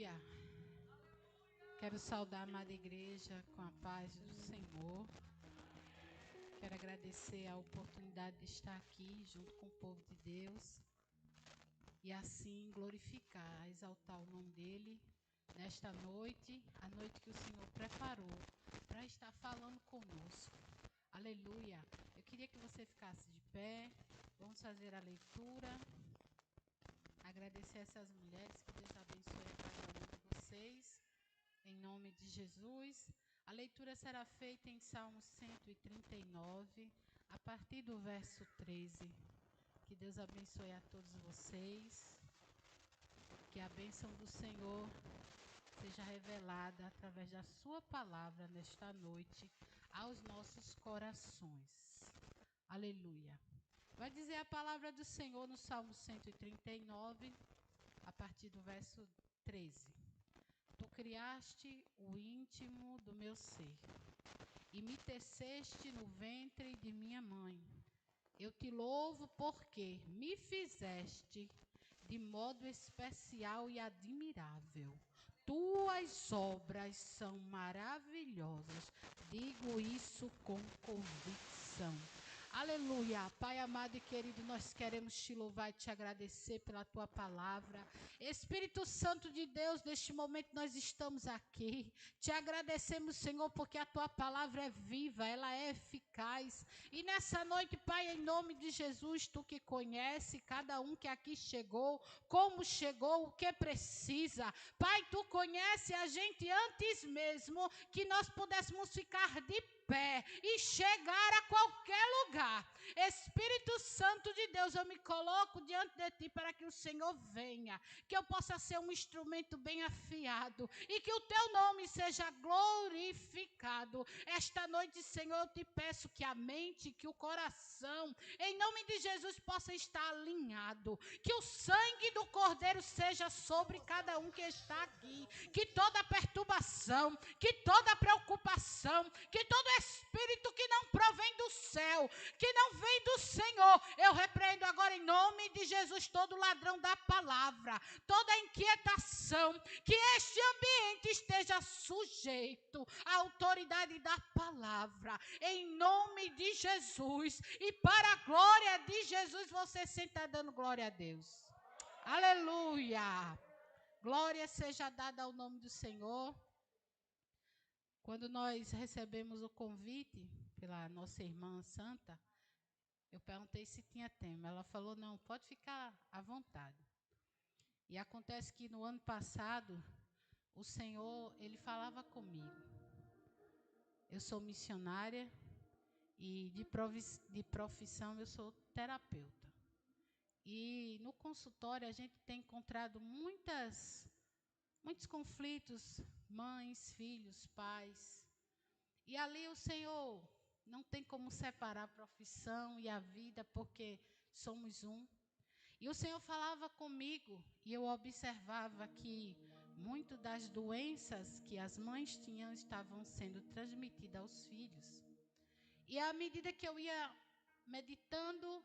Aleluia. Quero saudar a amada igreja com a paz do Senhor. Quero agradecer a oportunidade de estar aqui junto com o povo de Deus e assim glorificar, exaltar o nome dele nesta noite, a noite que o Senhor preparou para estar falando conosco. Aleluia. Eu queria que você ficasse de pé. Vamos fazer a leitura. Agradecer essas mulheres, que Deus abençoe a cada uma de vocês, em nome de Jesus. A leitura será feita em Salmo 139, a partir do verso 13. Que Deus abençoe a todos vocês, que a bênção do Senhor seja revelada através da sua palavra nesta noite aos nossos corações. Aleluia. Vai dizer a palavra do Senhor no Salmo 139, a partir do verso 13. Tu criaste o íntimo do meu ser e me teceste no ventre de minha mãe. Eu te louvo porque me fizeste de modo especial e admirável. Tuas obras são maravilhosas. Digo isso com convicção. Aleluia. Pai amado e querido, nós queremos te louvar e te agradecer pela tua palavra. Espírito Santo de Deus, neste momento nós estamos aqui. Te agradecemos, Senhor, porque a tua palavra é viva, ela é eficaz. E nessa noite, Pai, em nome de Jesus, tu que conhece cada um que aqui chegou, como chegou, o que precisa. Pai, tu conhece a gente antes mesmo que nós pudéssemos ficar de pé e chegar a qualquer lugar. Espírito Santo de Deus, eu me coloco diante de ti para que o Senhor venha, que eu possa ser um instrumento bem afiado e que o teu nome seja glorificado. Esta noite, Senhor, eu te peço que a mente, que o coração, em nome de Jesus, possa estar alinhado, que o sangue do Cordeiro seja sobre cada um que está aqui, que toda perturbação, que toda preocupação, que todo espírito que não provém do céu, que não vem do Senhor, eu repreendo agora em nome de Jesus todo ladrão da palavra, toda inquietação, que este ambiente esteja sujeito à autoridade da palavra, em nome de Jesus, e para a glória de Jesus, você senta dando glória a Deus. Aleluia! Glória seja dada ao nome do Senhor. Quando nós recebemos o convite pela nossa irmã santa, eu perguntei se tinha tema. Ela falou, não, pode ficar à vontade. E acontece que no ano passado, o Senhor, ele falava comigo. Eu sou missionária e de profissão eu sou terapeuta. E no consultório a gente tem encontrado muitos conflitos, mães, filhos, pais. E ali o Senhor não tem como separar a profissão e a vida, porque somos um. E o Senhor falava comigo e eu observava que muitas das doenças que as mães tinham estavam sendo transmitidas aos filhos. E à medida que eu ia meditando,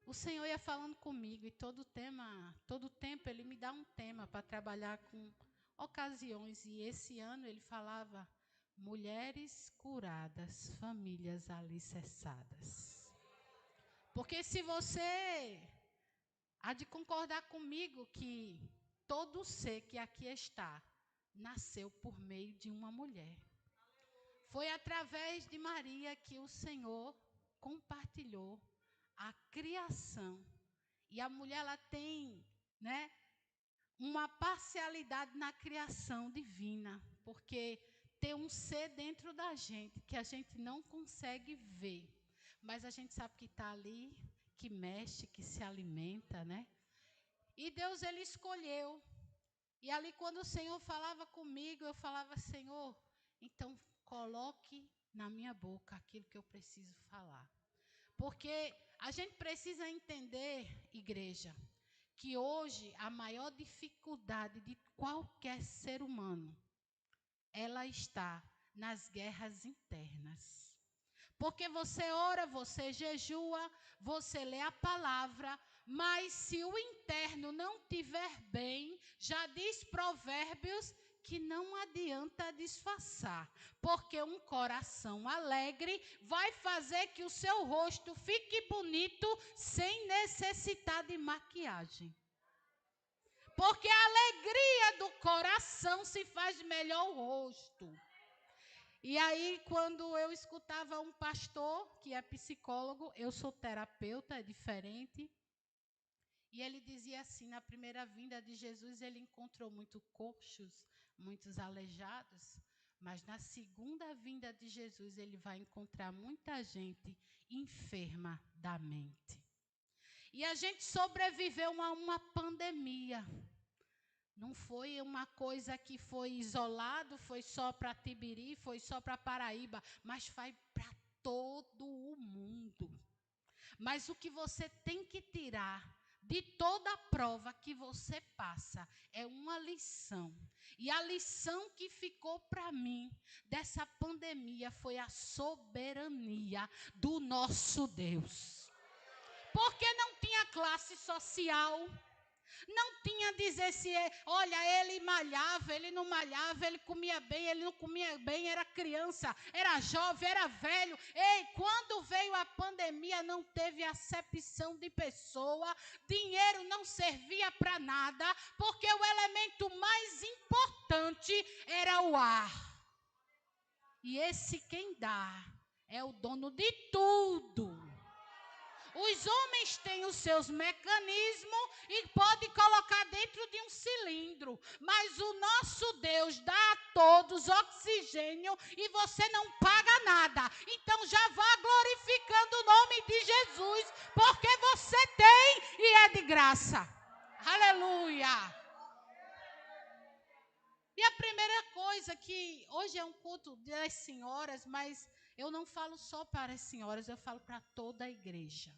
o Senhor ia falando comigo, e todo tempo Ele me dá um tema para trabalhar com ocasiões. E esse ano Ele falava, mulheres curadas, famílias alicerçadas. Porque se você há de concordar comigo que todo ser que aqui está, nasceu por meio de uma mulher. Foi através de Maria que o Senhor compartilhou a criação. E a mulher, ela tem, uma parcialidade na criação divina, porque tem um ser dentro da gente que a gente não consegue ver, mas a gente sabe que está ali, que mexe, que se alimenta, E Deus, Ele escolheu. E ali quando o Senhor falava comigo, eu falava, Senhor, então coloque na minha boca aquilo que eu preciso falar. Porque a gente precisa entender, igreja, que hoje a maior dificuldade de qualquer ser humano, ela está nas guerras internas. Porque você ora, você jejua, você lê a palavra, mas se o interno não estiver bem, Já diz Provérbios que não adianta disfarçar, porque um coração alegre vai fazer que o seu rosto fique bonito sem necessitar de maquiagem. Porque a alegria do coração se faz melhor o rosto. E aí, quando eu escutava um pastor, que é psicólogo, eu sou terapeuta, é diferente, e ele dizia assim, na primeira vinda de Jesus, ele encontrou muitos coxos, muitos aleijados, mas na segunda vinda de Jesus, ele vai encontrar muita gente enferma da mente. E a gente sobreviveu a uma pandemia. Não foi uma coisa que foi isolado, foi só para Tibiri, foi só para Paraíba, mas foi para todo o mundo. Mas o que você tem que tirar de toda a prova que você passa é uma lição. E a lição que ficou para mim dessa pandemia foi a soberania do nosso Deus. Porque não tinha classe social. Não tinha dizer se, olha, ele malhava, ele não malhava, ele comia bem, ele não comia bem, era criança, era jovem, era velho. Ei, quando veio a pandemia, não teve acepção de pessoa, dinheiro não servia para nada, porque o elemento mais importante era o ar. E esse quem dá é o dono de tudo. Os homens têm os seus mecanismos e pode colocar dentro de um cilindro. Mas o nosso Deus dá a todos oxigênio e você não paga nada. Então já vá glorificando o nome de Jesus, porque você tem e é de graça. Aleluia! E a primeira coisa que hoje é um culto das senhoras, mas eu não falo só para as senhoras, eu falo para toda a igreja.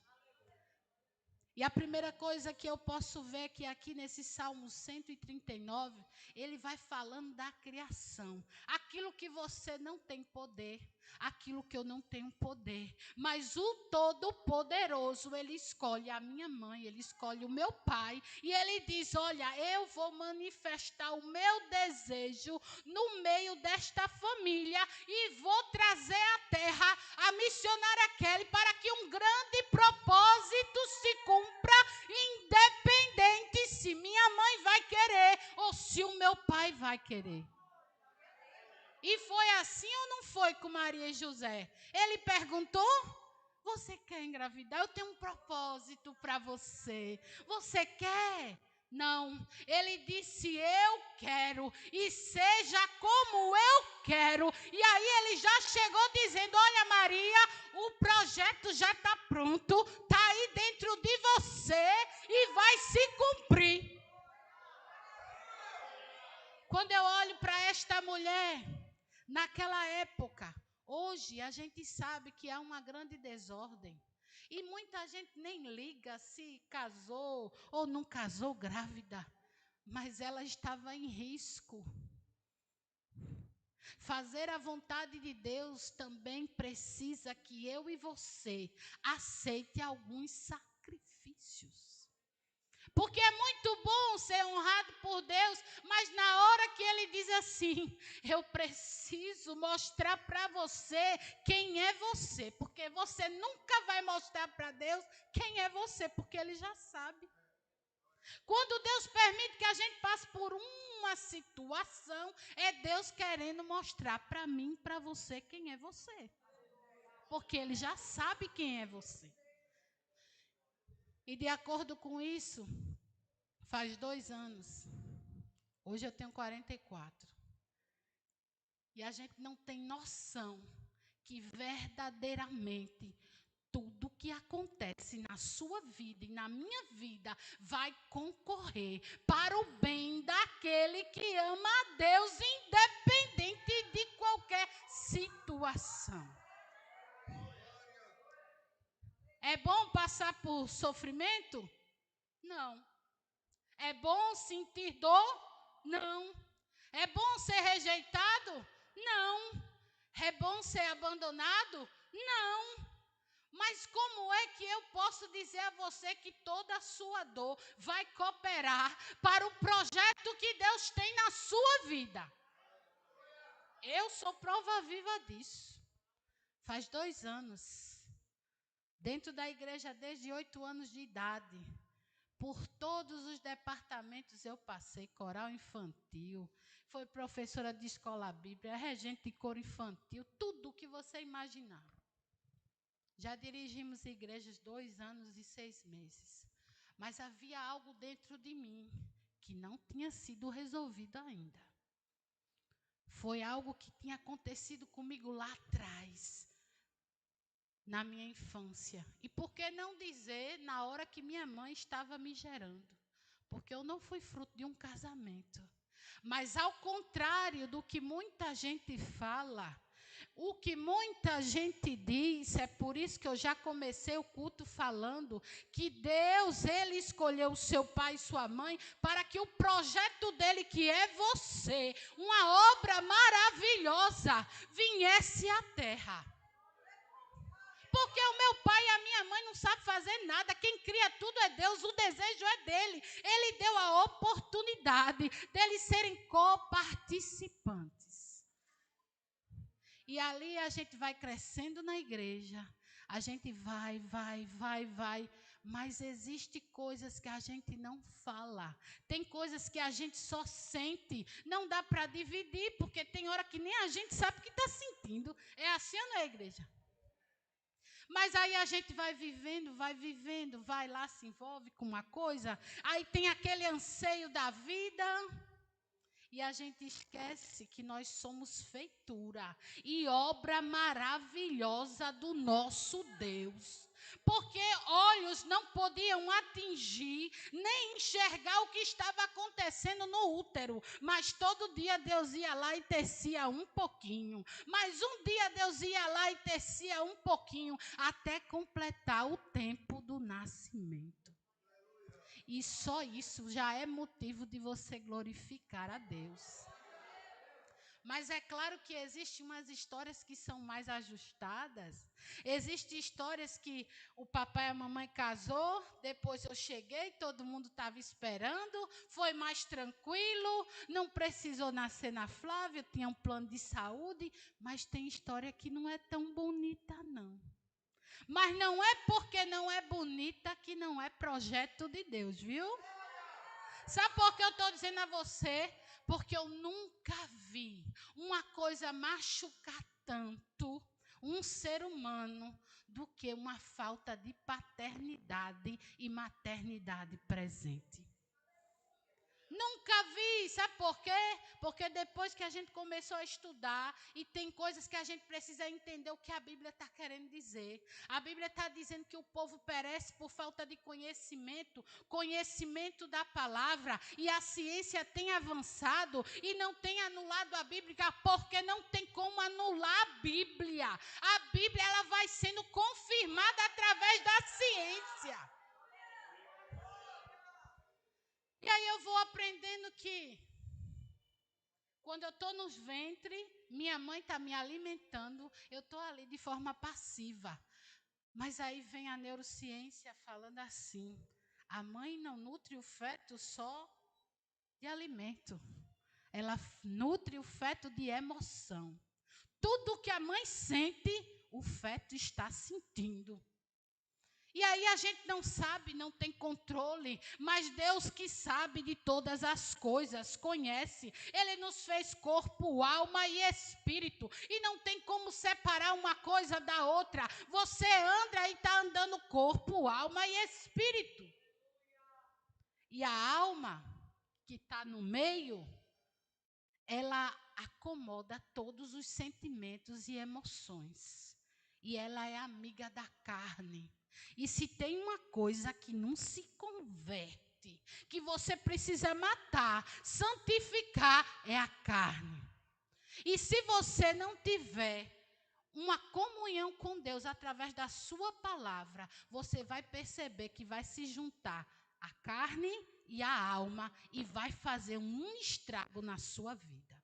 E a primeira coisa que eu posso ver é que aqui nesse Salmo 139, ele vai falando da criação. Aquilo que você não tem poder, aquilo que eu não tenho poder. Mas o Todo-Poderoso, ele escolhe a minha mãe, ele escolhe o meu pai. E ele diz, olha, eu vou manifestar o meu desejo no meio desta família e vou trazer à terra a missionária Kelly para que um grande propósito se cumpra, independente se minha mãe vai querer ou se o meu pai vai querer. E foi assim ou não foi com Maria e José? Ele perguntou, você quer engravidar? Eu tenho um propósito para você. Você quer? Não, ele disse, eu quero, e seja como eu quero. E aí ele já chegou dizendo, olha Maria, o projeto já está pronto, está aí dentro de você e vai se cumprir. Quando eu olho para esta mulher, naquela época, hoje a gente sabe que há uma grande desordem. E muita gente nem liga se casou ou não casou grávida. Mas ela estava em risco. Fazer a vontade de Deus também precisa que eu e você aceite alguns sacrifícios. Porque é muito bom ser honrado por Deus, mas na hora que ele diz assim, eu preciso mostrar para você quem é você, porque você nunca vai mostrar para Deus quem é você, porque ele já sabe. Quando Deus permite que a gente passe por uma situação, é Deus querendo mostrar para mim e para você quem é você. Porque ele já sabe quem é você. E de acordo com isso, faz 2 anos. Hoje eu tenho 44. E a gente não tem noção que verdadeiramente tudo que acontece na sua vida e na minha vida vai concorrer para o bem daquele que ama a Deus, independente de qualquer situação. É bom passar por sofrimento? Não. É bom sentir dor? Não. É bom ser rejeitado? Não. É bom ser abandonado? Não. Mas como é que eu posso dizer a você que toda a sua dor vai cooperar para o projeto que Deus tem na sua vida? Eu sou prova viva disso. Faz 2 anos, dentro da igreja desde 8 anos de idade, por todos os departamentos eu passei, coral infantil, foi professora de escola bíblica, regente de coro infantil, tudo o que você imaginar. Já dirigimos igrejas 2 anos e 6 meses. Mas havia algo dentro de mim que não tinha sido resolvido ainda. Foi algo que tinha acontecido comigo lá atrás, na minha infância. E por que não dizer na hora que minha mãe estava me gerando? Porque eu não fui fruto de um casamento. Mas ao contrário do que muita gente fala, o que muita gente diz, é por isso que eu já comecei o culto falando que Deus, Ele escolheu o seu pai e sua mãe para que o projeto dele, que é você, uma obra maravilhosa, viesse à terra. Porque o meu pai e a minha mãe não sabem fazer nada. Quem cria tudo é Deus, o desejo é dele. Ele deu a oportunidade deles serem coparticipantes. E ali a gente vai crescendo na igreja. A gente vai. Mas existem coisas que a gente não fala. Tem coisas que a gente só sente. Não dá para dividir, porque tem hora que nem a gente sabe o que está sentindo. É assim ou não é, igreja? Mas aí a gente vai vivendo, vai lá, se envolve com uma coisa, aí tem aquele anseio da vida, e a gente esquece que nós somos feitura e obra maravilhosa do nosso Deus. Porque olhos não podiam atingir, nem enxergar o que estava acontecendo no útero. Mas todo dia Deus ia lá e tecia um pouquinho. Mas um dia Deus ia lá e tecia um pouquinho, até completar o tempo do nascimento. E só isso já é motivo de você glorificar a Deus. Mas é claro que existem umas histórias que são mais ajustadas. Existem histórias que o papai e a mamãe casou, depois eu cheguei, todo mundo estava esperando, foi mais tranquilo, não precisou nascer na Flávia, tinha um plano de saúde, mas tem história que não é tão bonita, não. Mas não é porque não é bonita que não é projeto de Deus, viu? Sabe por que eu estou dizendo a você? Porque eu nunca vi uma coisa machucar tanto um ser humano do que uma falta de paternidade e maternidade presente. Nunca vi, sabe por quê? Porque depois que a gente começou a estudar, e tem coisas que a gente precisa entender o que a Bíblia está querendo dizer. A Bíblia está dizendo que o povo perece por falta de conhecimento da palavra, e a ciência tem avançado e não tem anulado a Bíblia, porque não tem como anular a Bíblia. A Bíblia ela vai sendo confirmada através da ciência. E aí eu vou aprendendo que quando eu estou nos ventres, minha mãe está me alimentando, eu estou ali de forma passiva. Mas aí vem a neurociência falando assim, a mãe não nutre o feto só de alimento, ela nutre o feto de emoção. Tudo que a mãe sente, o feto está sentindo. E aí a gente não sabe, não tem controle, mas Deus que sabe de todas as coisas, conhece. Ele nos fez corpo, alma e espírito, e não tem como separar uma coisa da outra. Você anda e está andando corpo, alma e espírito. E a alma, que está no meio, ela acomoda todos os sentimentos e emoções. E ela é amiga da carne. E se tem uma coisa que não se converte, que você precisa matar, santificar, é a carne. E se você não tiver uma comunhão com Deus através da sua palavra, você vai perceber que vai se juntar a carne e a alma e vai fazer um estrago na sua vida.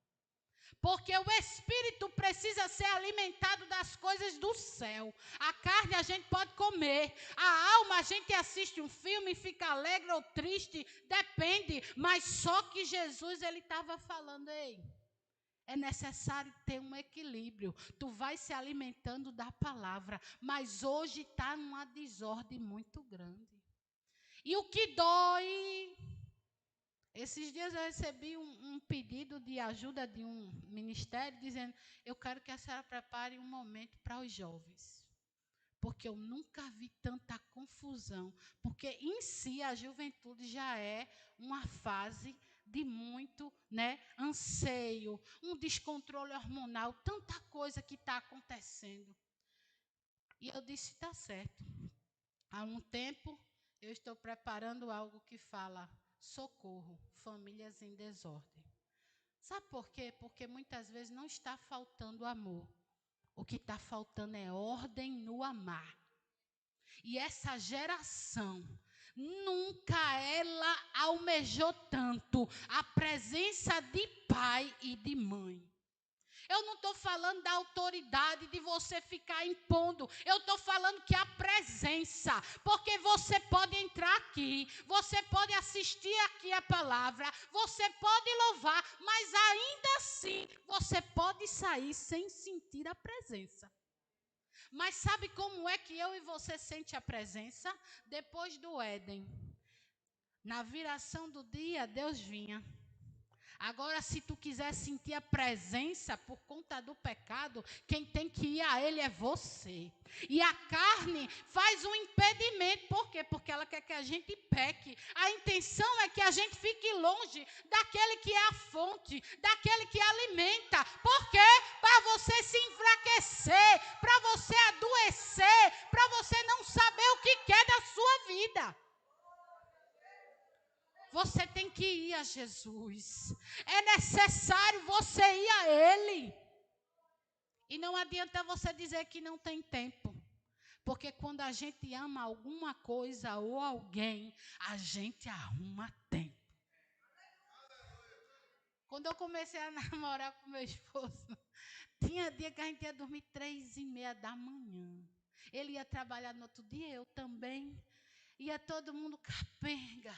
Porque o espírito precisa ser alimentado das coisas do céu. A carne a gente pode comer. A alma a gente assiste um filme e fica alegre ou triste. Depende. Mas só que Jesus, ele estava falando, ei, é necessário ter um equilíbrio. Tu vai se alimentando da palavra. Mas hoje está numa desordem muito grande. E o que dói... Esses dias eu recebi um pedido de ajuda de um ministério, dizendo, eu quero que a senhora prepare um momento para os jovens. Porque eu nunca vi tanta confusão. Porque em si a juventude já é uma fase de muito, anseio, um descontrole hormonal, tanta coisa que está acontecendo. E eu disse, está certo. Há um tempo eu estou preparando algo que fala... Socorro, famílias em desordem. Sabe por quê? Porque muitas vezes não está faltando amor. O que está faltando é ordem no amar. E essa geração, nunca ela almejou tanto a presença de pai e de mãe. Eu não estou falando da autoridade de você ficar impondo. Eu estou falando que a presença. Porque você pode entrar aqui. Você pode assistir aqui a palavra. Você pode louvar. Mas ainda assim, você pode sair sem sentir a presença. Mas sabe como é que eu e você sente a presença? Depois do Éden. Na viração do dia, Deus vinha. Agora, se tu quiser sentir a presença por conta do pecado, quem tem que ir a ele é você. E a carne faz um impedimento. Por quê? Porque ela quer que a gente peque. A intenção é que a gente fique longe daquele que é a fonte, daquele que alimenta. Por quê? Para você se enfraquecer, para você adoecer, para você não saber o que quer da sua vida. Você tem que ir a Jesus. É necessário você ir a Ele. E não adianta você dizer que não tem tempo. Porque quando a gente ama alguma coisa ou alguém, a gente arruma tempo. Quando eu comecei a namorar com meu esposo, tinha dia que a gente ia dormir 3:30 da manhã. Ele ia trabalhar no outro dia, eu também. Ia todo mundo capenga.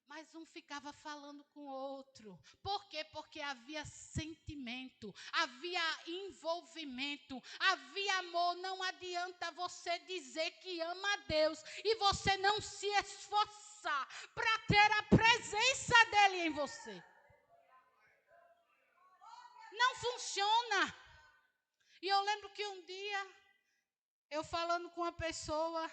Mas um ficava falando com o outro. Por quê? Porque havia sentimento, havia envolvimento, havia amor. Não adianta você dizer que ama a Deus e você não se esforçar para ter a presença dele em você. Não funciona. E eu lembro que um dia, eu falando com uma pessoa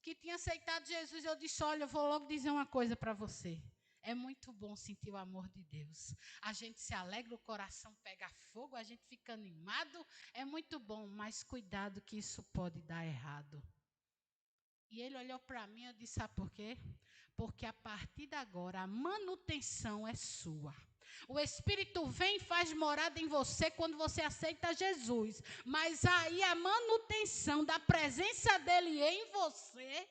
que tinha aceitado Jesus, eu disse, olha, eu vou logo dizer uma coisa para você. É muito bom sentir o amor de Deus. A gente se alegra, o coração pega fogo, a gente fica animado. É muito bom, mas cuidado que isso pode dar errado. E ele olhou para mim e eu disse, sabe por quê? Porque a partir de agora, a manutenção é sua. O Espírito vem e faz morada em você quando você aceita Jesus. Mas aí a manutenção da presença dele em você,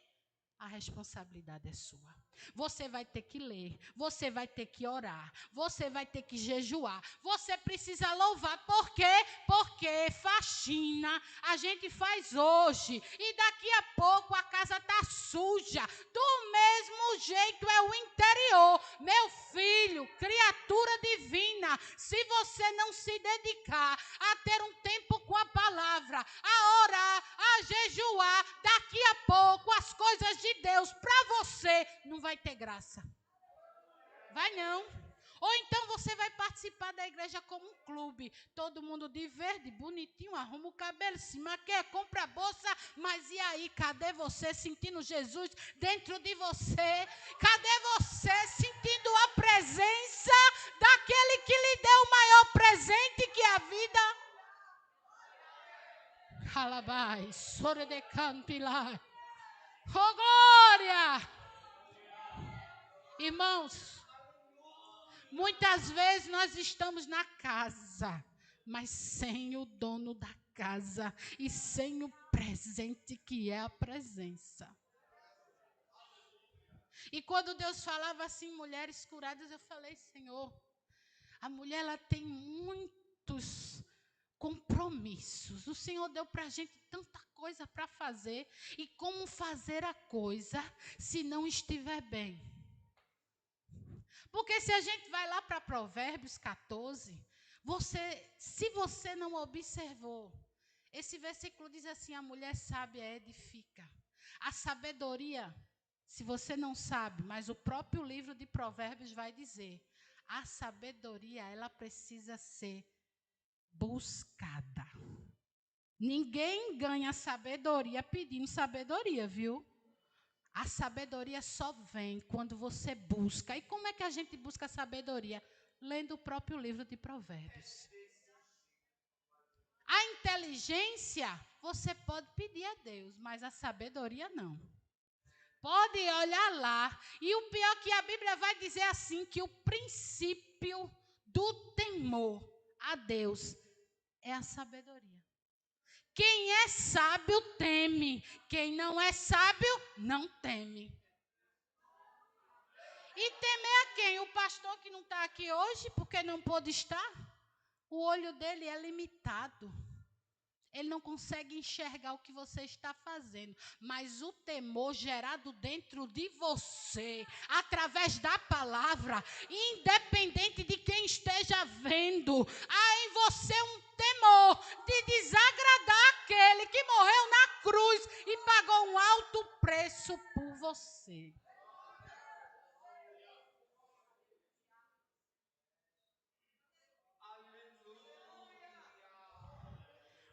a responsabilidade é sua. Você vai ter que ler, você vai ter que orar, você vai ter que jejuar, você precisa louvar. Por quê? Porque faxina a gente faz hoje e daqui a pouco a casa está suja. Do mesmo jeito é o interior. Meu filho, criatura divina, se você não se dedicar a ter um tempo com a palavra, a orar, a jejuar, daqui a pouco as coisas de Deus para você não vai ter graça. Vai não. Ou então você vai participar da igreja como um clube. Todo mundo de verde, bonitinho, arruma o cabelo, se maquia, compra a bolsa. Mas e aí, cadê você sentindo Jesus dentro de você? Cadê você sentindo a presença daquele que lhe deu o maior presente que é a vida? Alabai, sore de cantilar. Oh, glória! Irmãos, muitas vezes nós estamos na casa, mas sem o dono da casa e sem o presente que é a presença. E quando Deus falava assim, mulheres curadas, eu falei, Senhor, A mulher, ela tem muitos compromissos. O Senhor deu para a gente tanta coisa para fazer. E como fazer a coisa se não estiver bem? Porque se a gente vai lá para Provérbios 14, se você não observou, esse versículo diz assim: a mulher sábia edifica. A sabedoria, se você não sabe, mas o próprio livro de Provérbios vai dizer, a sabedoria, ela precisa ser buscada. Ninguém ganha sabedoria pedindo sabedoria, viu? A sabedoria só vem quando você busca. E como é que a gente busca a sabedoria? Lendo o próprio livro de Provérbios. A inteligência você pode pedir a Deus, mas a sabedoria não. Pode olhar lá. E o pior é que a Bíblia vai dizer assim, que o princípio do temor a Deus é a sabedoria. Quem é sábio teme. Quem não é sábio não teme. E temer a quem? O pastor que não está aqui hoje porque não pôde estar? O olho dele é limitado. Ele não consegue enxergar o que você está fazendo. Mas o temor gerado dentro de você, através da palavra, independente de quem esteja vendo, há em você um temor de desagradar aquele que morreu na cruz e pagou um alto preço por você.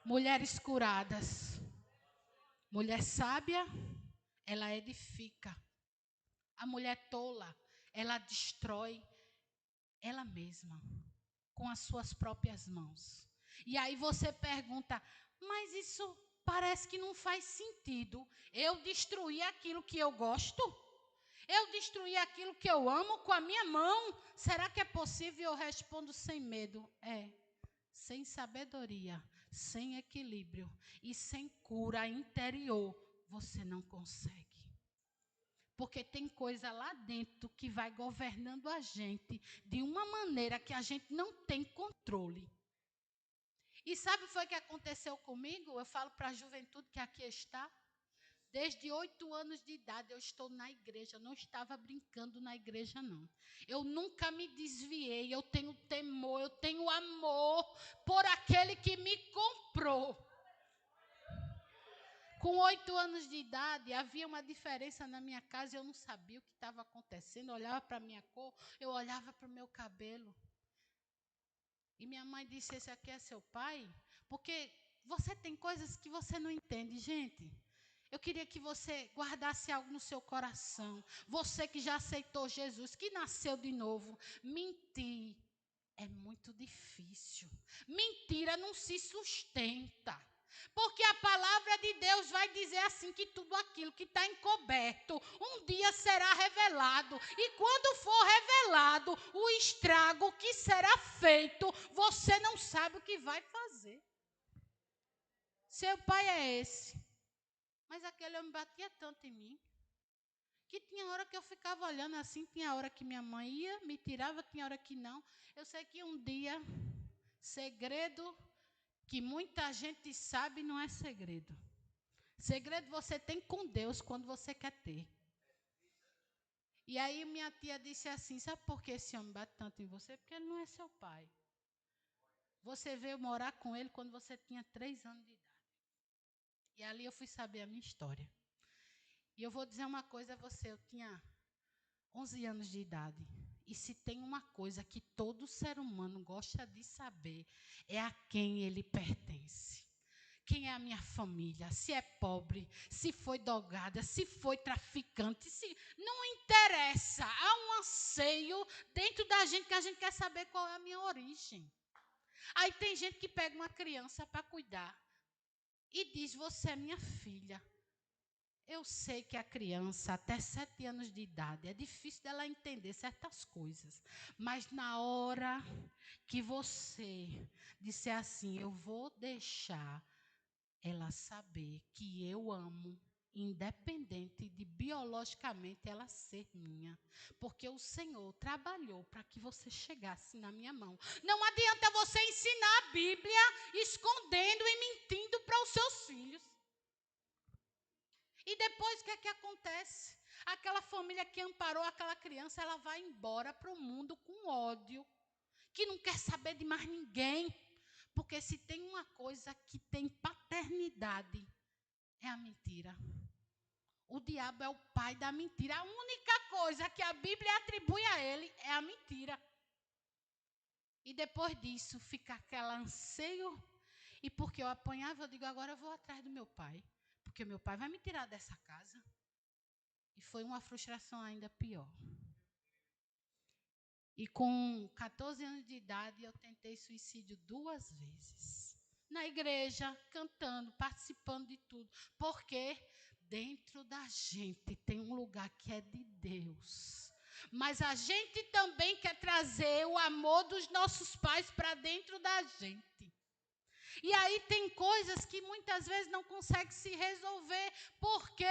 Mulheres curadas. Mulher sábia, ela edifica. A mulher tola, ela destrói ela mesma com as suas próprias mãos. E aí você pergunta, mas isso parece que não faz sentido. Eu destruí aquilo que eu gosto? Eu destruí aquilo que eu amo com a minha mão? Será que é possível? Eu respondo sem medo. Sem sabedoria, sem equilíbrio e sem cura interior, você não consegue. Porque tem coisa lá dentro que vai governando a gente de uma maneira que a gente não tem controle. E sabe o que foi que aconteceu comigo? Eu falo para a juventude que aqui está. Desde 8 anos de idade eu estou na igreja, eu não estava brincando na igreja não. Eu nunca me desviei, eu tenho temor, eu tenho amor por aquele que me comprou. Com 8 anos de idade, havia uma diferença na minha casa e eu não sabia o que estava acontecendo. Eu olhava para a minha cor, eu olhava para o meu cabelo. E minha mãe disse, esse aqui é seu pai? Porque você tem coisas que você não entende, gente. Eu queria que você guardasse algo no seu coração. Você que já aceitou Jesus, que nasceu de novo. Mentir é muito difícil. Mentira não se sustenta. Porque a palavra de Deus vai dizer assim, que tudo aquilo que está encoberto, um dia será revelado. E quando for revelado, o estrago que será feito, você não sabe o que vai fazer. Seu pai é esse. Mas aquele homem batia tanto em mim, que tinha hora que eu ficava olhando assim, tinha hora que minha mãe ia, me tirava, tinha hora que não. Eu sei que um dia, segredo que muita gente sabe não é segredo. Segredo você tem com Deus quando você quer ter. E aí minha tia disse assim, sabe por que esse homem bate tanto em você? Porque ele não é seu pai. Você veio morar com ele quando você tinha 3 anos de idade. E ali eu fui saber a minha história. E eu vou dizer uma coisa a você, eu tinha 11 anos de idade. E se tem uma coisa que todo ser humano gosta de saber, é a quem ele pertence. Quem é a minha família, se é pobre, se foi drogada, se foi traficante, se não interessa. Há um anseio dentro da gente que a gente quer saber qual é a minha origem. Aí tem gente que pega uma criança para cuidar e diz, você é minha filha. Eu sei que a criança, até 7 anos de idade, é difícil dela entender certas coisas. Mas na hora que você disser assim, eu vou deixar ela saber que eu amo, independente de biologicamente ela ser minha, porque o Senhor trabalhou para que você chegasse na minha mão. Não adianta você ensinar a Bíblia escondendo e mentindo para os seus filhos. E depois o que é que acontece? Aquela família que amparou aquela criança, ela vai embora para o mundo com ódio, que não quer saber de mais ninguém, porque se tem uma coisa que tem paternidade, é a mentira. O diabo é o pai da mentira. A única coisa que a Bíblia atribui a ele é a mentira. E depois disso fica aquele anseio. E porque eu apanhava, eu digo, agora eu vou atrás do meu pai. Porque meu pai vai me tirar dessa casa. E foi uma frustração ainda pior. E com 14 anos de idade, eu tentei suicídio 2 vezes. Na igreja, cantando, participando de tudo. Porque dentro da gente tem um lugar que é de Deus. Mas a gente também quer trazer o amor dos nossos pais para dentro da gente. E aí tem coisas que muitas vezes não consegue se resolver. Por quê?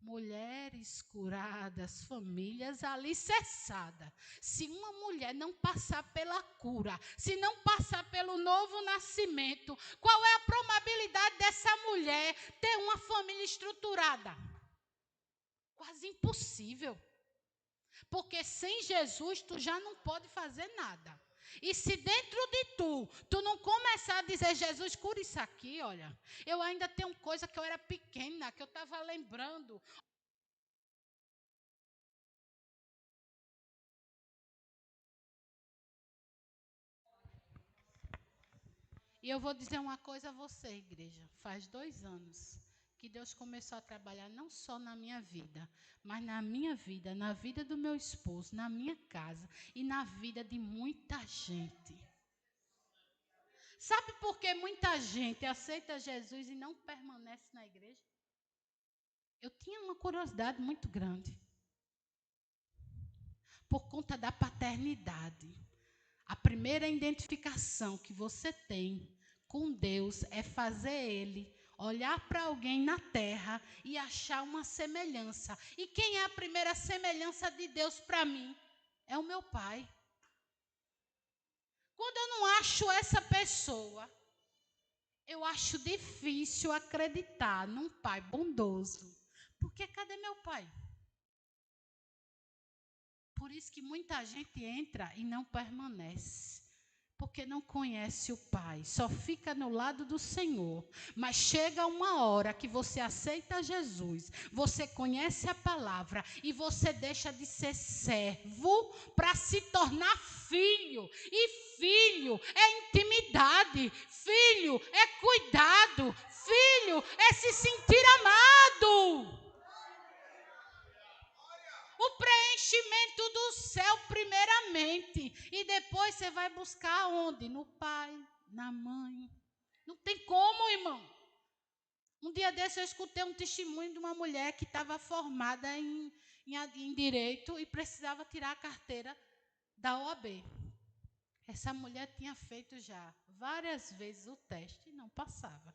Mulheres curadas, famílias alicerçadas. Se uma mulher não passar pela cura, se não passar pelo novo nascimento, qual é a probabilidade dessa mulher ter uma família estruturada? Quase impossível. Porque sem Jesus tu já não pode fazer nada. E se dentro de tu não começar a dizer, Jesus, cura isso aqui, olha. Eu ainda tenho coisa que eu era pequena, que eu estava lembrando. E eu vou dizer uma coisa a você, igreja. Faz 2 anos que Deus começou a trabalhar não só na minha vida, mas na minha vida, na vida do meu esposo, na minha casa e na vida de muita gente. Sabe por que muita gente aceita Jesus e não permanece na igreja? Eu tinha uma curiosidade muito grande. Por conta da paternidade. A primeira identificação que você tem com Deus é fazer Ele olhar para alguém na terra e achar uma semelhança. E quem é a primeira semelhança de Deus para mim? É o meu pai. Quando eu não acho essa pessoa, eu acho difícil acreditar num pai bondoso. Porque cadê meu pai? Por isso que muita gente entra e não permanece. Porque não conhece o Pai, só fica no lado do Senhor. Mas chega uma hora que você aceita Jesus, você conhece a palavra e você deixa de ser servo para se tornar filho. E filho é intimidade, filho é cuidado, filho é se sentir amado. O preenchimento do céu primeiramente. E depois você vai buscar onde? No pai, na mãe. Não tem como, irmão. Um dia desse eu escutei um testemunho de uma mulher que estava formada em direito e precisava tirar a carteira da OAB. Essa mulher tinha feito já várias vezes o teste e não passava.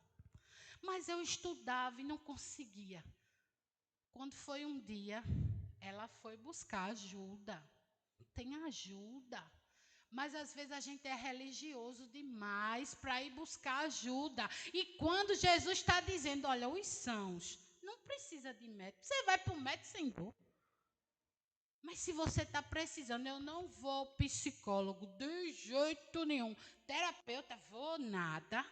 Mas eu estudava e não conseguia. Quando foi um dia, ela foi buscar ajuda. Tem ajuda. Mas às vezes a gente é religioso demais para ir buscar ajuda. E quando Jesus está dizendo, olha, os sãos, não precisa de médico. Você vai para o médico sem dor. Mas se você está precisando, eu não vou psicólogo de jeito nenhum. Terapeuta, vou nada.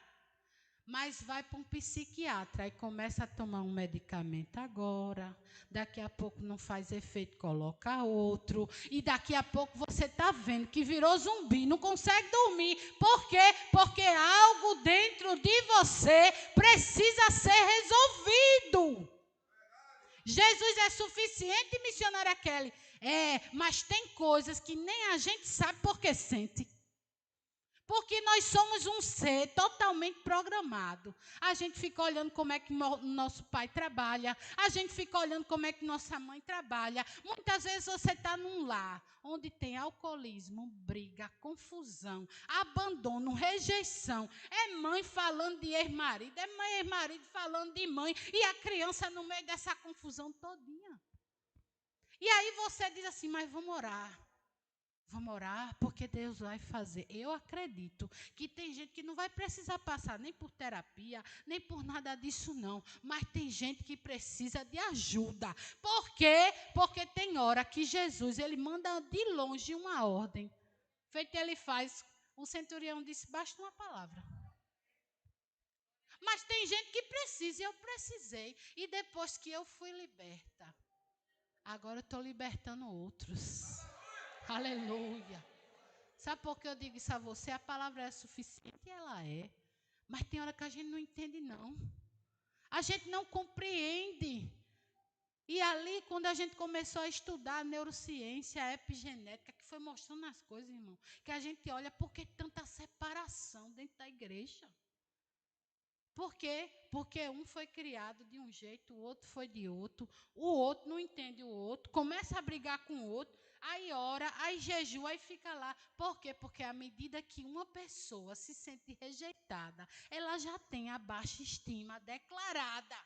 Mas vai para um psiquiatra e começa a tomar um medicamento agora, daqui a pouco não faz efeito, coloca outro, e daqui a pouco você está vendo que virou zumbi, não consegue dormir. Por quê? Porque algo dentro de você precisa ser resolvido. Jesus é suficiente, missionária Kelly? É, mas tem coisas que nem a gente sabe porque sente. Porque nós somos um ser totalmente programado. A gente fica olhando como é que nosso pai trabalha. A gente fica olhando como é que nossa mãe trabalha. Muitas vezes você está num lar onde tem alcoolismo, briga, confusão, abandono, rejeição. É mãe falando de ex-marido. É mãe e ex-marido falando de mãe. E a criança no meio dessa confusão todinha. E aí você diz assim, mas vamos orar. Vamos orar, porque Deus vai fazer. Eu acredito que tem gente que não vai precisar passar nem por terapia, nem por nada disso não. Mas tem gente que precisa de ajuda. Por quê? Porque tem hora que Jesus, ele manda de longe uma ordem. Feito ele faz, o centurião disse, basta uma palavra. Mas tem gente que precisa, e eu precisei. E depois que eu fui liberta, agora eu estou libertando outros. Aleluia. Sabe por que eu digo isso a você? A palavra é suficiente e ela é. Mas tem hora que a gente não entende, não. A gente não compreende. E ali, quando a gente começou a estudar a neurociência, a epigenética, que foi mostrando as coisas, irmão, que a gente olha, por que tanta separação dentro da igreja? Por quê? Porque um foi criado de um jeito, o outro foi de outro, o outro não entende o outro, começa a brigar com o outro, aí ora, aí jejua, aí fica lá. Por quê? Porque à medida que uma pessoa se sente rejeitada, ela já tem a baixa estima declarada.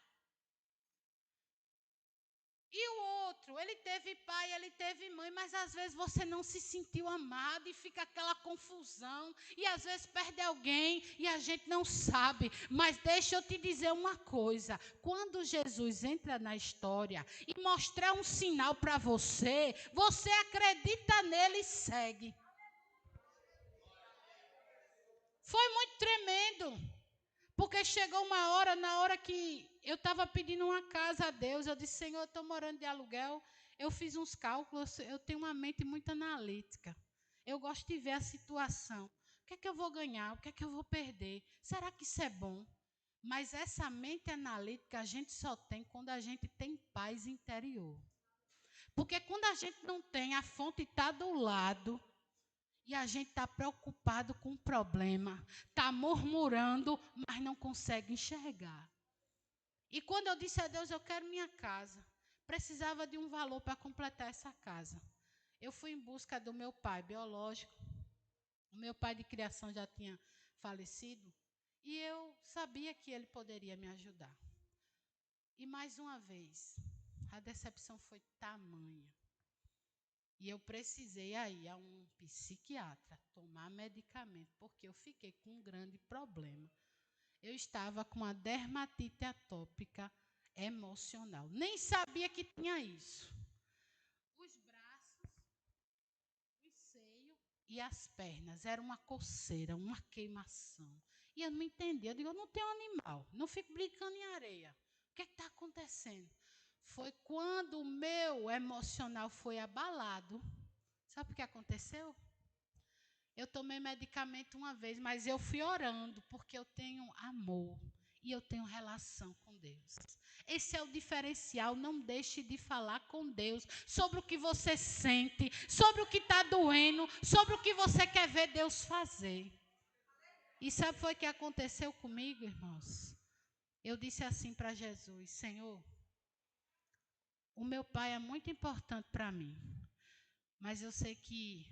E o outro, ele teve pai, ele teve mãe, mas às vezes você não se sentiu amado e fica aquela confusão. E às vezes perde alguém e a gente não sabe. Mas deixa eu te dizer uma coisa. Quando Jesus entra na história e mostrar um sinal para você, você acredita nele e segue. Foi muito tremendo. Porque chegou uma hora, na hora que eu estava pedindo uma casa a Deus, eu disse, Senhor, eu estou morando de aluguel, eu fiz uns cálculos, eu tenho uma mente muito analítica. Eu gosto de ver a situação. O que é que eu vou ganhar? O que é que eu vou perder? Será que isso é bom? Mas essa mente analítica a gente só tem quando a gente tem paz interior. Porque quando a gente não tem, a fonte está do lado. E a gente está preocupado com o problema, está murmurando, mas não consegue enxergar. E quando eu disse a Deus, eu quero minha casa, precisava de um valor para completar essa casa. Eu fui em busca do meu pai biológico, o meu pai de criação já tinha falecido, e eu sabia que ele poderia me ajudar. E mais uma vez, a decepção foi tamanha. E eu precisei ir a um psiquiatra tomar medicamento, porque eu fiquei com um grande problema. Eu estava com uma dermatite atópica emocional. Nem sabia que tinha isso. Os braços, os seios e as pernas. Era uma coceira, uma queimação. E eu não entendia. Eu digo, eu não tenho animal. Não fico brincando em areia. O que está acontecendo? Foi quando o meu emocional foi abalado. Sabe o que aconteceu? Eu tomei medicamento uma vez, mas eu fui orando, porque eu tenho amor e eu tenho relação com Deus. Esse é o diferencial. Não deixe de falar com Deus sobre o que você sente, sobre o que está doendo, sobre o que você quer ver Deus fazer. E sabe o que aconteceu comigo, irmãos? Eu disse assim para Jesus, Senhor, o meu pai é muito importante para mim, mas eu sei que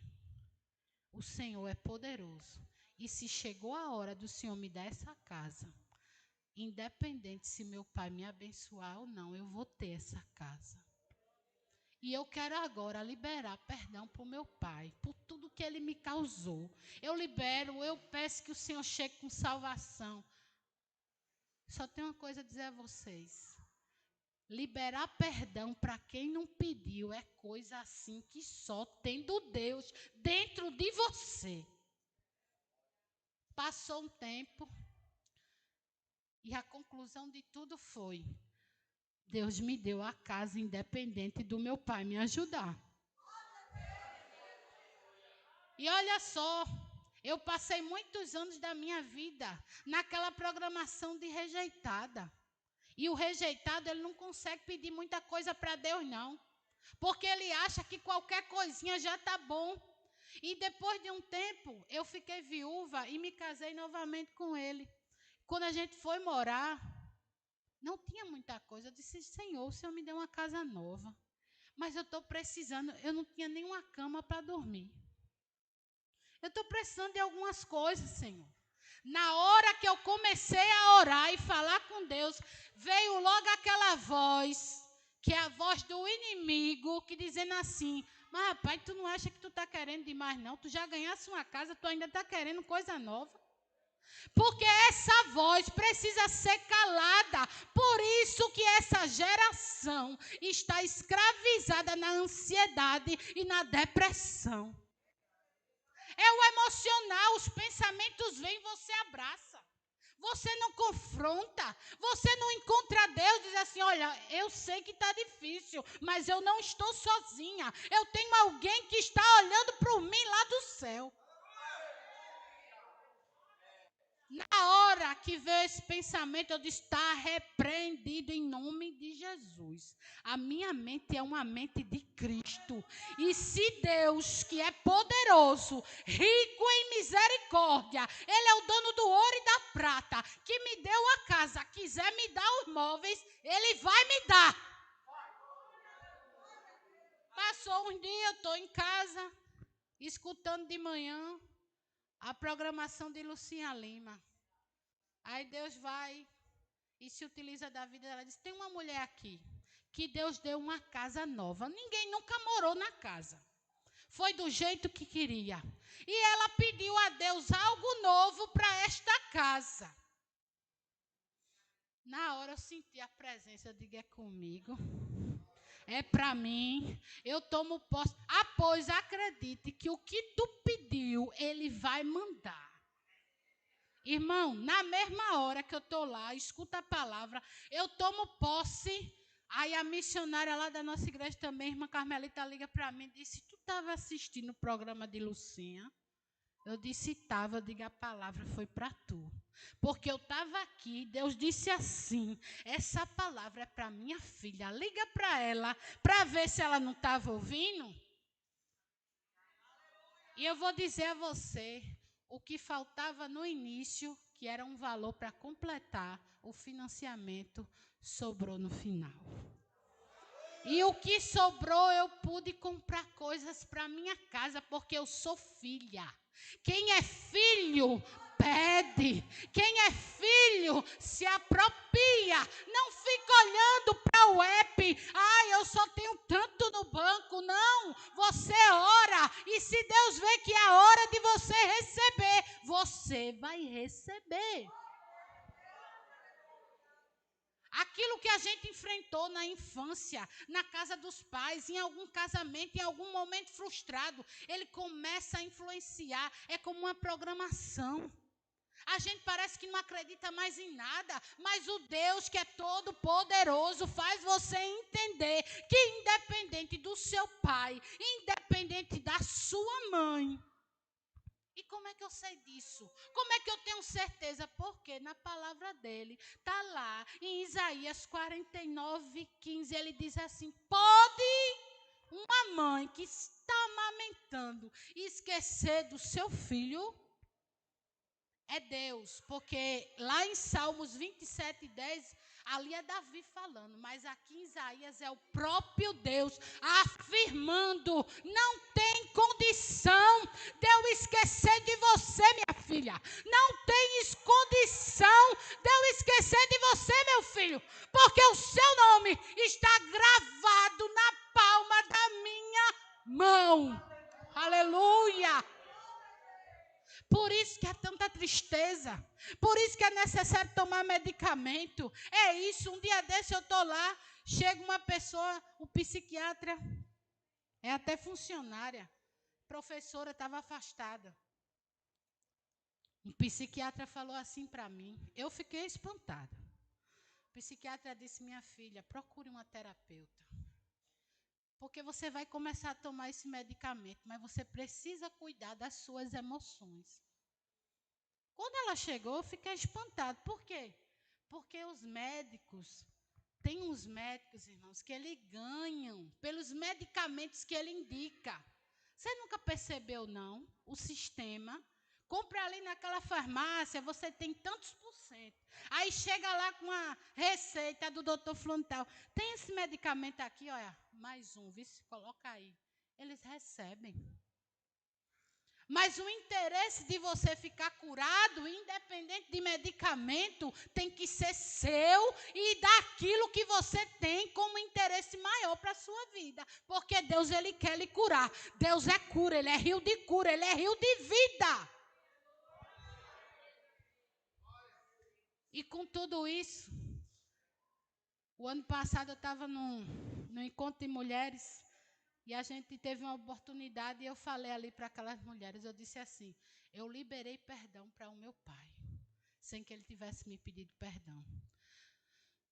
o Senhor é poderoso. E se chegou a hora do Senhor me dar essa casa, independente se meu pai me abençoar ou não, eu vou ter essa casa. E eu quero agora liberar perdão para o meu pai, por tudo que ele me causou. Eu libero, eu peço que o Senhor chegue com salvação. Só tenho uma coisa a dizer a vocês. Liberar perdão para quem não pediu é coisa assim que só tendo Deus dentro de você. Passou um tempo e a conclusão de tudo foi: Deus me deu a casa independente do meu pai me ajudar. E olha só, eu passei muitos anos da minha vida naquela programação de rejeitada. E o rejeitado, ele não consegue pedir muita coisa para Deus, não. Porque ele acha que qualquer coisinha já está bom. E depois de um tempo, eu fiquei viúva e me casei novamente com ele. Quando a gente foi morar, não tinha muita coisa. Eu disse, Senhor, o Senhor me deu uma casa nova. Mas eu estou precisando, eu não tinha nenhuma cama para dormir. Eu estou precisando de algumas coisas, Senhor. Na hora que eu comecei a orar e falar com Deus, veio logo aquela voz, que é a voz do inimigo, que dizendo assim, mas rapaz, tu não acha que tu está querendo demais não? Tu já ganhasse uma casa, tu ainda está querendo coisa nova? Porque essa voz precisa ser calada. Por isso que essa geração está escravizada na ansiedade e na depressão. É o emocional, os pensamentos vêm, você abraça. Você não confronta, você não encontra Deus, diz assim, olha, eu sei que está difícil, mas eu não estou sozinha. Eu tenho alguém que está olhando para mim lá do céu. Na hora que veio esse pensamento, eu disse, está repreendido em nome de Jesus. A minha mente é uma mente de Cristo. E se Deus, que é poderoso, rico em misericórdia, Ele é o dono do ouro e da prata, que me deu a casa, quiser me dar os móveis, Ele vai me dar. Passou um dia, eu estou em casa, escutando de manhã a programação de Lucinha Lima. Aí Deus vai e se utiliza da vida dela. Diz, tem uma mulher aqui que Deus deu uma casa nova. Ninguém nunca morou na casa. Foi do jeito que queria. E ela pediu a Deus algo novo para esta casa. Na hora eu senti a presença, eu digo, é comigo. É para mim. Eu tomo posse. Ah, pois acredite que o que tu pediu, Ele vai mandar. Irmão, na mesma hora que eu estou lá, escuta a palavra, eu tomo posse. Aí a missionária lá da nossa igreja também, irmã Carmelita, liga para mim e disse, tu estava assistindo o programa de Lucinha? Eu disse, estava, diga a palavra, foi para tu. Porque eu estava aqui, Deus disse assim, essa palavra é para minha filha, liga para ela, para ver se ela não estava ouvindo. E eu vou dizer a você, o que faltava no início, que era um valor para completar o financiamento, sobrou no final. E o que sobrou, eu pude comprar coisas para minha casa, porque eu sou filha. Quem é filho, pede. Quem é filho, se apropria. Não fica olhando para o app. Ai, eu só tenho tanto no banco. Não, você ora. E se Deus vê que é a hora de você receber, você vai receber. Aquilo que a gente enfrentou na infância, na casa dos pais, em algum casamento, em algum momento frustrado, ele começa a influenciar, é como uma programação. A gente parece que não acredita mais em nada, mas o Deus que é todo poderoso faz você entender que independente do seu pai, independente da sua mãe, e como é que eu sei disso? Como é que eu tenho certeza? Porque na palavra dele, está lá em Isaías 49:15, ele diz assim, pode uma mãe que está amamentando esquecer do seu filho? É Deus, porque lá em Salmos 27:10, ali é Davi falando, mas aqui em Isaías é o próprio Deus afirmando, não tem condição de eu esquecer de você, minha filha, não tem condição de eu esquecer de você, meu filho, porque o seu nome está gravado na palma da minha mão, aleluia. Por isso que é tanta tristeza. Por isso que é necessário tomar medicamento. É isso, um dia desse eu estou lá, chega uma pessoa, o psiquiatra, é até funcionária, professora, estava afastada. Um psiquiatra falou assim para mim, eu fiquei espantada. O psiquiatra disse, minha filha, procure uma terapeuta. Porque você vai começar a tomar esse medicamento, mas você precisa cuidar das suas emoções. Quando ela chegou, eu fiquei espantada. Por quê? Porque os médicos, tem uns médicos, irmãos, que eles ganham pelos medicamentos que ele indica. Você nunca percebeu, não? O sistema. Compra ali naquela farmácia, você tem tantos por cento. Aí chega lá com uma receita do doutor Flontal. Tem esse medicamento aqui, olha, mais um, viu? Coloca aí. Eles recebem. Mas o interesse de você ficar curado, independente de medicamento, tem que ser seu e daquilo que você tem como interesse maior para a sua vida. Porque Deus, Ele quer lhe curar. Deus é cura, Ele é rio de cura, Ele é rio de vida. E com tudo isso, o ano passado eu estava no encontro de mulheres e a gente teve uma oportunidade e eu falei ali para aquelas mulheres, eu disse assim, eu liberei perdão para o meu pai, sem que ele tivesse me pedido perdão.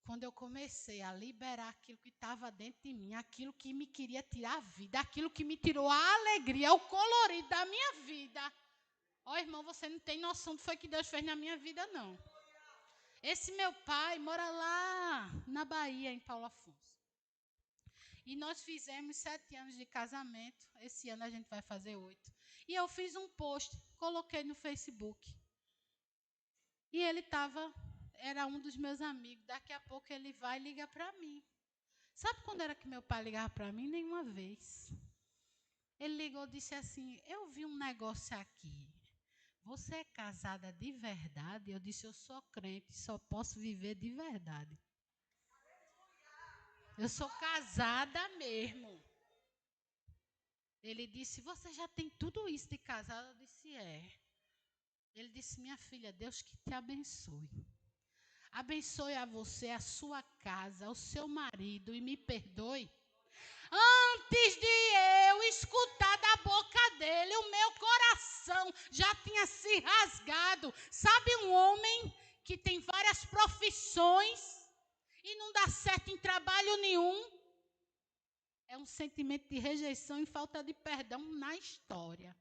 Quando eu comecei a liberar aquilo que estava dentro de mim, aquilo que me queria tirar a vida, aquilo que me tirou a alegria, o colorido da minha vida. Ó, irmão, você não tem noção do que foi que Deus fez na minha vida, não. Esse meu pai mora lá na Bahia, em Paulo Afonso. E nós fizemos 7 anos de casamento. Esse ano a gente vai fazer 8. E eu fiz um post, coloquei no Facebook. E ele era um dos meus amigos. Daqui a pouco ele vai e liga para mim. Sabe quando era que meu pai ligava para mim? Nenhuma vez. Ele ligou e disse assim, eu vi um negócio aqui. Você é casada de verdade? Eu disse, eu sou crente, só posso viver de verdade. Eu sou casada mesmo. Ele disse, você já tem tudo isso de casada? Eu disse, é. Ele disse, minha filha, Deus que te abençoe. Abençoe a você, a sua casa, o seu marido e me perdoe. Antes de eu escutar da boca dele, o meu coração já tinha se rasgado. Sabe um homem que tem várias profissões e não dá certo em trabalho nenhum? É um sentimento de rejeição e falta de perdão na história.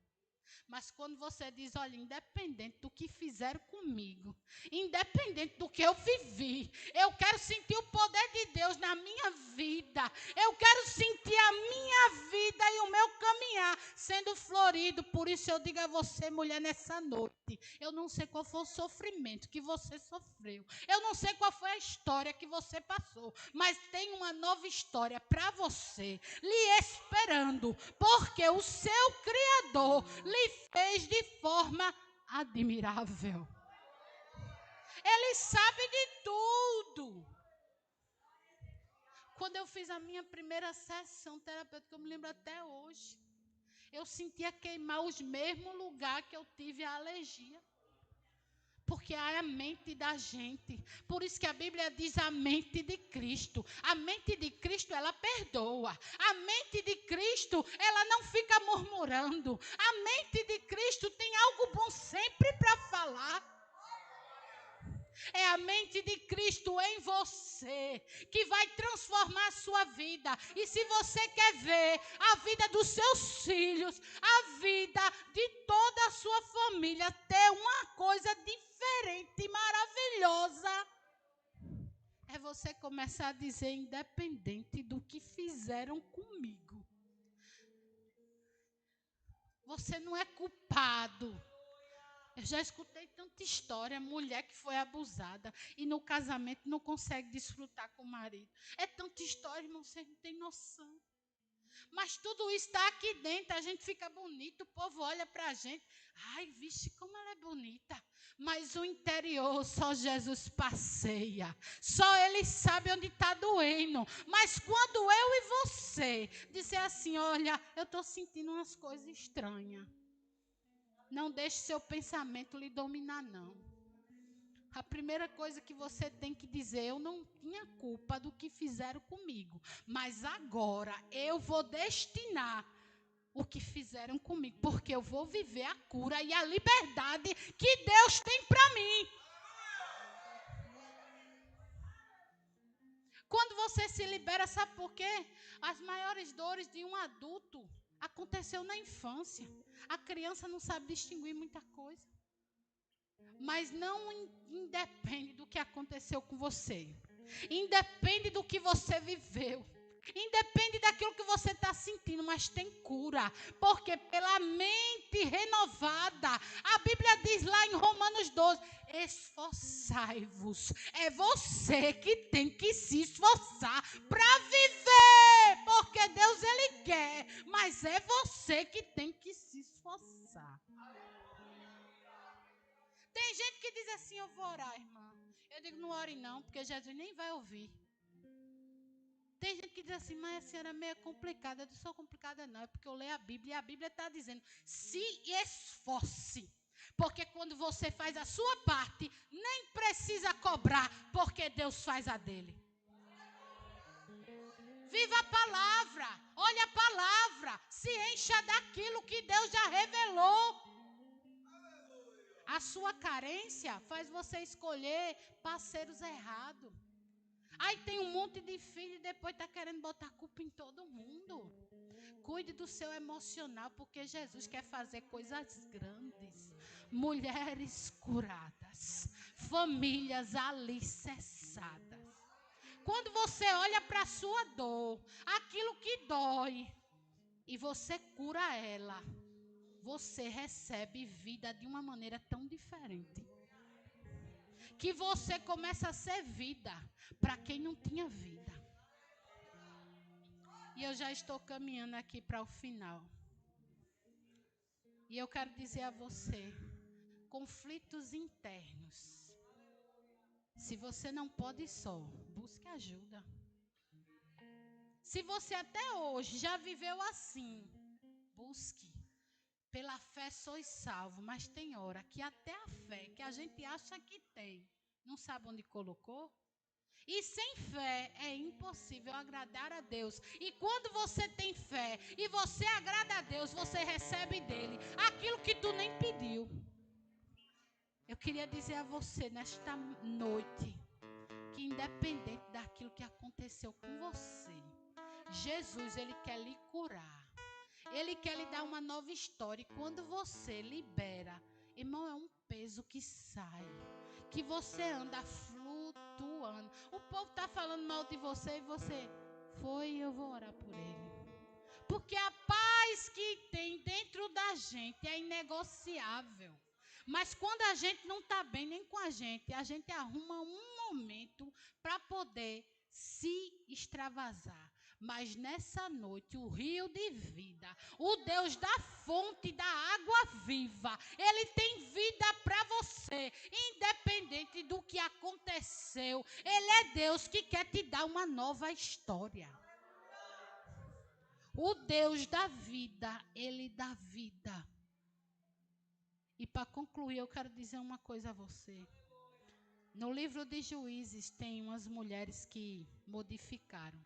Mas quando você diz, olha, independente do que fizeram comigo, independente do que eu vivi, eu quero sentir o poder de Deus na minha vida. Eu quero sentir a minha vida e o meu caminhar sendo florido. Por isso eu digo a você, mulher, nessa noite, eu não sei qual foi o sofrimento que você sofreu. Eu não sei qual foi a história que você passou. Mas tem uma nova história para você, lhe esperando. Porque o seu Criador lhe fez de forma admirável. Ele sabe de tudo. Quando eu fiz a minha primeira sessão terapêutica, eu me lembro até hoje, eu sentia queimar os mesmos lugares que eu tive a alergia. Porque é a mente da gente. Por isso que a Bíblia diz a mente de Cristo. A mente de Cristo, ela perdoa. A mente de Cristo, ela não fica murmurando. A mente de Cristo tem algo bom sempre para falar. É a mente de Cristo em você que vai transformar a sua vida. E se você quer ver a vida dos seus filhos, a vida de toda a sua família ter uma coisa diferente, maravilhosa, é você começar a dizer, independente do que fizeram comigo, você não é culpado. Eu já escutei tanta história, mulher que foi abusada e no casamento não consegue desfrutar com o marido. É tanta história, irmão, você não tem noção. Mas tudo isso está aqui dentro, a gente fica bonito, o povo olha para a gente. Ai, vixe, como ela é bonita. Mas o interior só Jesus passeia. Só Ele sabe onde está doendo. Mas quando eu e você dizer assim, olha, eu estou sentindo umas coisas estranhas. Não deixe seu pensamento lhe dominar, não. A primeira coisa que você tem que dizer, eu não tinha culpa do que fizeram comigo, mas agora eu vou destinar o que fizeram comigo, porque eu vou viver a cura e a liberdade que Deus tem para mim. Quando você se libera, sabe por quê? As maiores dores de um adulto aconteceu na infância. A criança não sabe distinguir muita coisa. Mas não independe do que aconteceu com você. Independe do que você viveu. Independe daquilo que você está sentindo, mas tem cura. Porque pela mente renovada, a Bíblia diz lá em Romanos 12, esforçai-vos. É você que tem que se esforçar para viver. Porque Deus, Ele quer. Mas é você que tem que se esforçar. Tem gente que diz assim, eu vou orar, irmã. Eu digo, não ore não, porque Jesus nem vai ouvir. Tem gente que diz assim, mas a senhora é meio complicada. Eu não sou complicada não, é porque eu leio a Bíblia e a Bíblia está dizendo, se esforce. Porque quando você faz a sua parte, nem precisa cobrar, porque Deus faz a dele. Viva a palavra, olha a palavra, se encha daquilo que Deus já revelou. A sua carência faz você escolher parceiros errados. Aí tem um monte de filho e depois está querendo botar culpa em todo mundo. Cuide do seu emocional, porque Jesus quer fazer coisas grandes. Mulheres curadas, famílias alicerçadas. Quando você olha para a sua dor, aquilo que dói, e você cura ela, você recebe vida de uma maneira tão diferente. Que você começa a ser vida para quem não tinha vida. E eu já estou caminhando aqui para o final. E eu quero dizer a você, conflitos internos. Se você não pode só, busque ajuda. Se você até hoje já viveu assim, busque. Pela fé sois salvo, mas tem hora que até a fé que a gente acha que tem, não sabe onde colocou? E sem fé é impossível agradar a Deus. E quando você tem fé e você agrada a Deus, você recebe dele aquilo que tu nem pediu. Eu queria dizer a você nesta noite que independente daquilo que aconteceu com você, Jesus, ele quer lhe curar. Ele quer lhe dar uma nova história. E quando você libera, irmão, é um peso que sai. Que você anda flutuando. O povo está falando mal de você e você eu vou orar por ele. Porque a paz que tem dentro da gente é inegociável. Mas quando a gente não está bem nem com a gente arruma um momento para poder se extravasar. Mas nessa noite, o rio de vida, o Deus da fonte da água viva, ele tem vida para você, independente do que aconteceu. Ele é Deus que quer te dar uma nova história. O Deus da vida, ele dá vida. E para concluir, eu quero dizer uma coisa a você. No livro de Juízes, tem umas mulheres que modificaram.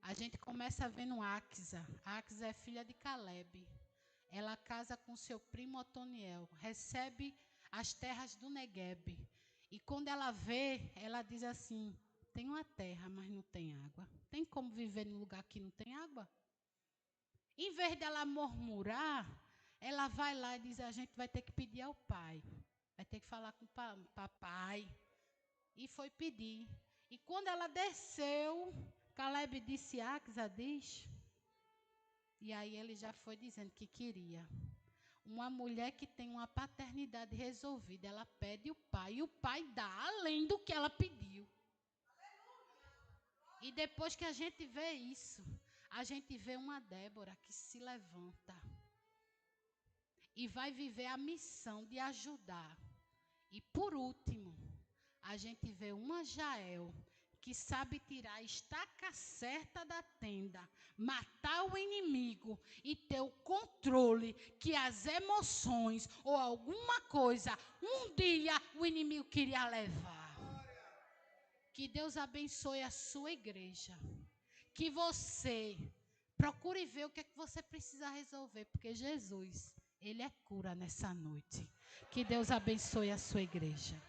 A gente começa vendo Axa. Axa é filha de Caleb. Ela casa com seu primo Otoniel. Recebe as terras do Negueb. E quando ela vê, ela diz assim, tem uma terra, mas não tem água. Tem como viver num lugar que não tem água? Em vez dela murmurar, ela vai lá e diz, a gente vai ter que pedir ao pai. Vai ter que falar com o papai. E foi pedir. E quando ela desceu, Caleb disse, Axa, diz. E aí ele já foi dizendo que queria. Uma mulher que tem uma paternidade resolvida, ela pede o pai. E o pai dá além do que ela pediu. E depois que a gente vê isso, a gente vê uma Débora que se levanta. E vai viver a missão de ajudar. E por último, a gente vê uma Jael que sabe tirar a estaca certa da tenda, matar o inimigo e ter o controle que as emoções ou alguma coisa, um dia o inimigo queria levar. Que Deus abençoe a sua igreja. Que você procure ver o que é que você precisa resolver, porque Jesus, ele é cura nessa noite. Que Deus abençoe a sua igreja.